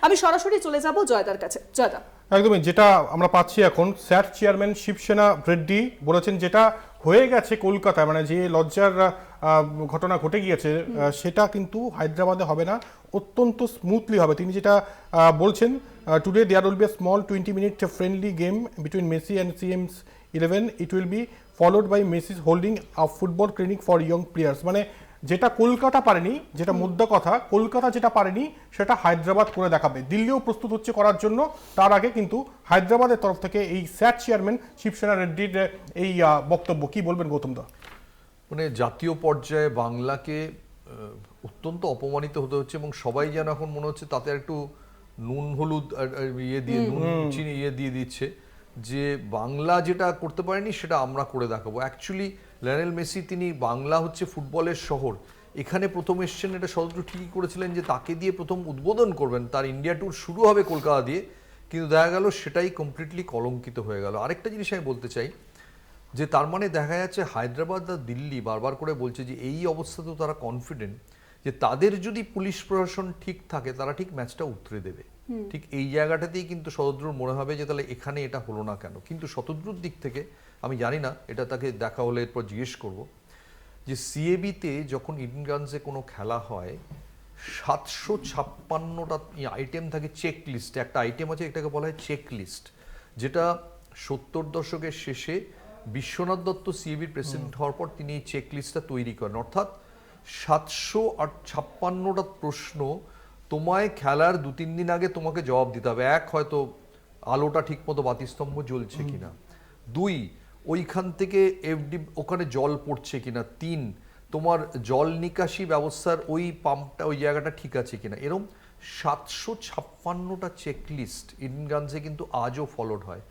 আমি সরাসরি চলে যাব জয়দার কাছে। জয়দা, একদমই যেটা আমরা পাচ্ছি এখন, স্যাট চেয়ারম্যান শিবসেনা রেড্ডি বলেছেন যেটা হয়ে গেছে কলকাতায়, মানে যে লজ্জার ঘটনা ঘটে গিয়েছে সেটা কিন্তু হায়দ্রাবাদে হবে না, অত্যন্ত স্মুথলি হবে। তিনি যেটা বলছেন, today there will be a small 20-minute friendly game between Messi and CM's 11. It will be followed by Messi's holding a football clinic for young players. মানে যেটা কলকাতা পারেনি, যেটা মুদ্রা কথা, কলকাতা যেটা পারেনি সেটা হায়দ্রাবাদ করে দেখাবে। দিল্লিও প্রস্তুত হচ্ছে করার জন্য। তার আগে কিন্তু হায়দ্রাবাদের তরফ থেকে এই স্যাট চেয়ারম্যান শিবসেনা রেড্ডির এই বক্তব্য, কি বলবেন গৌতম দা? মানে জাতীয় পর্যায়ে বাংলাকে অত্যন্ত অপমানিত হতে হচ্ছে এবং সবাই যেন এখন মনে হচ্ছে তাতে একটু নুন হলুদ ইয়ে দিয়ে নুন চিনি ইয়ে দিয়ে দিচ্ছে যে বাংলা যেটা করতে পারেনি সেটা আমরা করে দেখাবো। অ্যাকচুয়ালি লিওনেল মেসি, তিনি বাংলা হচ্ছে ফুটবলের শহর, এখানে প্রথম এসছেন, এটা শতদ্রু ঠিকই করেছিলেন যে তাকে দিয়ে প্রথম উদ্বোধন করবেন, তার ইন্ডিয়া ট্যুর শুরু হবে কলকাতা দিয়ে, কিন্তু দেখা গেল সেটাই কমপ্লিটলি কলঙ্কিত হয়ে গেল। আরেকটা জিনিস আমি বলতে চাই যে তার মানে দেখা যাচ্ছে হায়দ্রাবাদ আর দিল্লি বারবার করে বলছে যে এই অবস্থাতেও তারা কনফিডেন্ট যে তাদের যদি পুলিশ প্রশাসন ঠিক থাকে তারা ঠিক ম্যাচটা উতরে দেবে। ঠিক এই জায়গাটাতেই কিন্তু শতদ্রুর মনে হবে যে তাহলে এখানে এটা হলো না কেন। কিন্তু শতদ্রুর দিক থেকে আমি জানি না, এটা তাকে দেখা হলে এরপর জিজ্ঞেস করব, যে সিএবিতে যখন ইডেন গার্ডেন্সে কোনো খেলা হয় 756টা আইটেম থাকে চেক লিস্টে। একটা আইটেম আছে, এটাকে বলা হয় চেক লিস্ট, যেটা 70 দশকের শেষে বিশ্বনাথ দত্ত সিএবির প্রেসিডেন্ট হওয়ার পর তিনি এই চেক লিস্টটা তৈরি করেন। অর্থাৎ 756টা প্রশ্ন তোমায় খেলার 2-3 দিন আগে তোমাকে জবাব দিতে হবে। এক, হয়তো আলোটা ঠিক মতো বাতিস্তম্ভ জ্বলছে কিনা; 2, ওইখান থেকে এফডি ওখানে জল পড়ছে কিনা; 3, তোমার জল নিকাশি ব্যবস্থার ওই পাম্পটা ওই জায়গাটা ঠিক আছে কিনা। এরকম 756টা চেকলিস্ট ইডেন গার্ডেন্সে কিন্তু আজও ফলোড হয়।